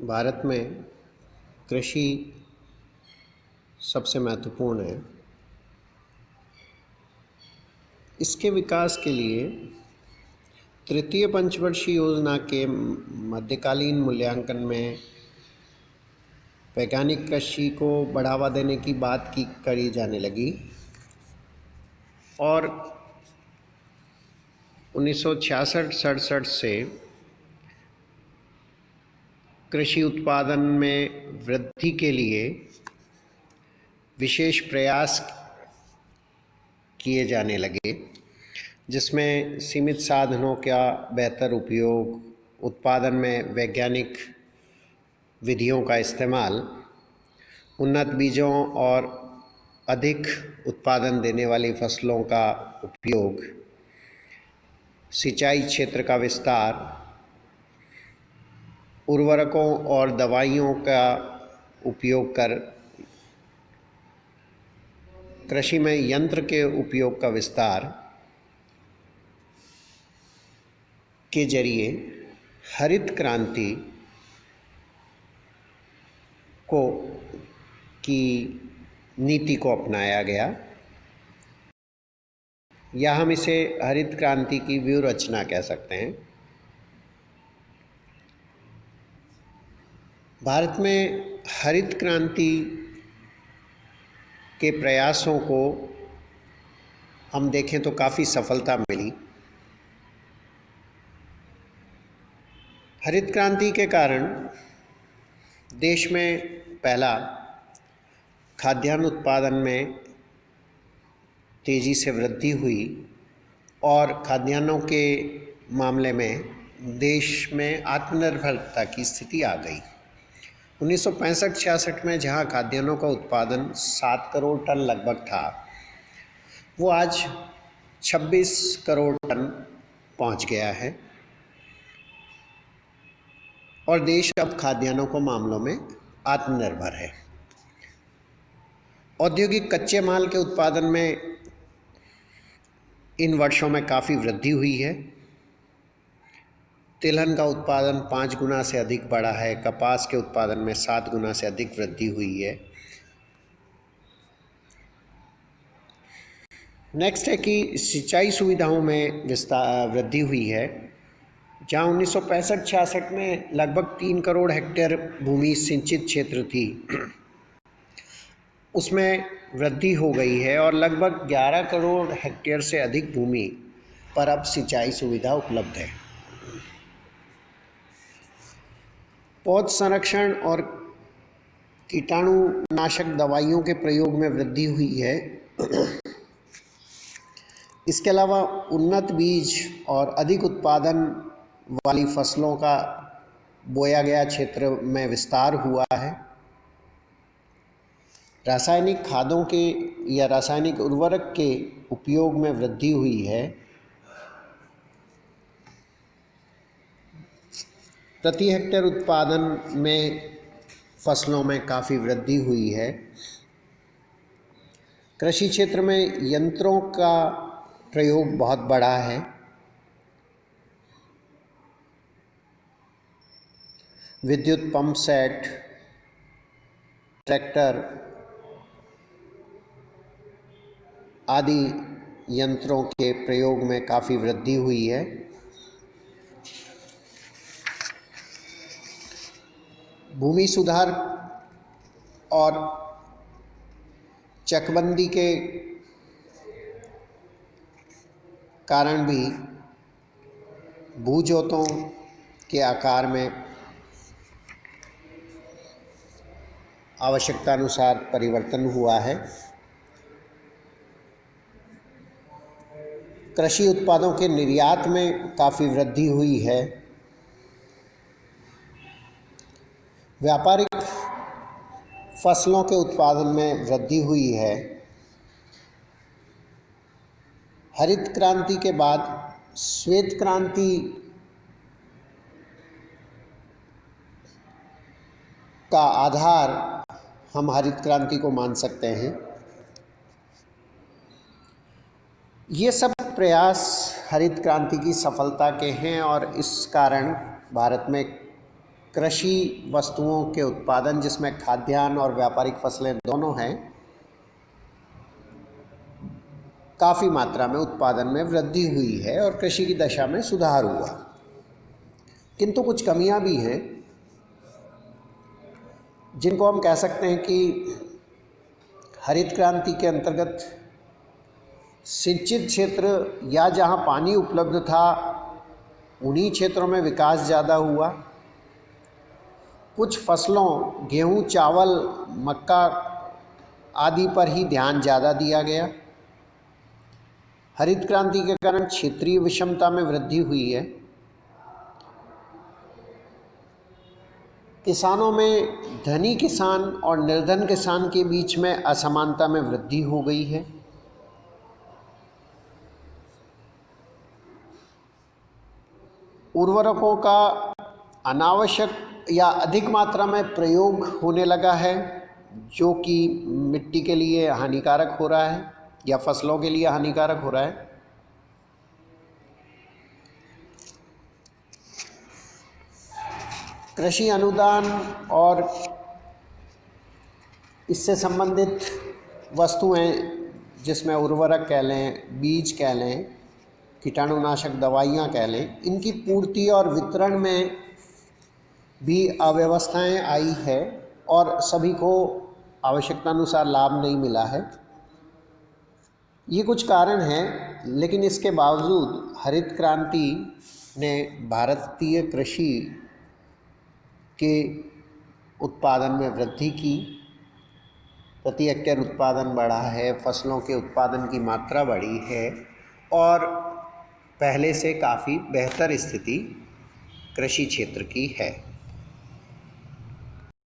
भारत में कृषि सबसे महत्वपूर्ण है। इसके विकास के लिए तृतीय पंचवर्षीय योजना के मध्यकालीन मूल्यांकन में वैज्ञानिक कृषि को बढ़ावा देने की बात की करी जाने लगी और 1966-67 से कृषि उत्पादन में वृद्धि के लिए विशेष प्रयास किए जाने लगे, जिसमें सीमित साधनों का बेहतर उपयोग, उत्पादन में वैज्ञानिक विधियों का इस्तेमाल, उन्नत बीजों और अधिक उत्पादन देने वाली फसलों का उपयोग, सिंचाई क्षेत्र का विस्तार, उर्वरकों और दवाइयों का उपयोग कर कृषि में यंत्र के उपयोग का विस्तार के जरिए हरित क्रांति को की नीति को अपनाया गया, या हम इसे हरित क्रांति की व्यूह रचना कह सकते हैं। भारत में हरित क्रांति के प्रयासों को हम देखें तो काफ़ी सफलता मिली। हरित क्रांति के कारण देश में पहला खाद्यान्न उत्पादन में तेज़ी से वृद्धि हुई और खाद्यान्नों के मामले में देश में आत्मनिर्भरता की स्थिति आ गई। 1965-66 में जहां खाद्यान्नों का उत्पादन 7 करोड़ टन लगभग था, वो आज 26 करोड़ टन पहुंच गया है और देश अब खाद्यान्नों के मामलों में आत्मनिर्भर है। औद्योगिक कच्चे माल के उत्पादन में इन वर्षों में काफ़ी वृद्धि हुई है। तिलहन का उत्पादन 5 गुना से अधिक बढ़ा है, कपास के उत्पादन में 7 गुना से अधिक वृद्धि हुई है। नेक्स्ट है कि सिंचाई सुविधाओं में वृद्धि हुई है, जहां 1965-66 में लगभग 3 करोड़ हेक्टेयर भूमि सिंचित क्षेत्र थी, उसमें वृद्धि हो गई है और लगभग 11 करोड़ हेक्टेयर से अधिक भूमि पर अब सिंचाई सुविधा उपलब्ध है। पौध संरक्षण और कीटाणुनाशक दवाइयों के प्रयोग में वृद्धि हुई है। इसके अलावा उन्नत बीज और अधिक उत्पादन वाली फसलों का बोया गया क्षेत्र में विस्तार हुआ है। रासायनिक खादों के या रासायनिक उर्वरक के उपयोग में वृद्धि हुई है। प्रति हेक्टेयर उत्पादन में फसलों में काफ़ी वृद्धि हुई है। कृषि क्षेत्र में यंत्रों का प्रयोग बहुत बढ़ा है। विद्युत पंप सेट, ट्रैक्टर आदि यंत्रों के प्रयोग में काफ़ी वृद्धि हुई है। भूमि सुधार और चकबंदी के कारण भी भूजोतों के आकार में आवश्यकता अनुसार परिवर्तन हुआ है। कृषि उत्पादों के निर्यात में काफ़ी वृद्धि हुई है। व्यापारिक फसलों के उत्पादन में वृद्धि हुई है। हरित क्रांति के बाद श्वेत क्रांति का आधार हम हरित क्रांति को मान सकते हैं। ये सब प्रयास हरित क्रांति की सफलता के हैं और इस कारण भारत में कृषि वस्तुओं के उत्पादन, जिसमें खाद्यान्न और व्यापारिक फसलें दोनों हैं, काफ़ी मात्रा में उत्पादन में वृद्धि हुई है और कृषि की दशा में सुधार हुआ। किंतु कुछ कमियां भी हैं जिनको हम कह सकते हैं कि हरित क्रांति के अंतर्गत सिंचित क्षेत्र या जहां पानी उपलब्ध था उन्हीं क्षेत्रों में विकास ज़्यादा हुआ। कुछ फसलों गेहूं, चावल, मक्का आदि पर ही ध्यान ज़्यादा दिया गया। हरित क्रांति के कारण क्षेत्रीय विषमता में वृद्धि हुई है। किसानों में धनी किसान और निर्धन किसान के बीच में असमानता में वृद्धि हो गई है। उर्वरकों का अनावश्यक या अधिक मात्रा में प्रयोग होने लगा है, जो कि मिट्टी के लिए हानिकारक हो रहा है या फसलों के लिए हानिकारक हो रहा है। कृषि अनुदान और इससे संबंधित वस्तुएं, जिसमें उर्वरक कह लें, बीज कह लें, कीटाणुनाशक दवाइयाँ कह लें, इनकी पूर्ति और वितरण में भी अव्यवस्थाएं आई है और सभी को आवश्यकतानुसार लाभ नहीं मिला है। ये कुछ कारण हैं, लेकिन इसके बावजूद हरित क्रांति ने भारतीय कृषि के उत्पादन में वृद्धि की। प्रति हेक्टेयर उत्पादन बढ़ा है, फसलों के उत्पादन की मात्रा बढ़ी है और पहले से काफ़ी बेहतर स्थिति कृषि क्षेत्र की है।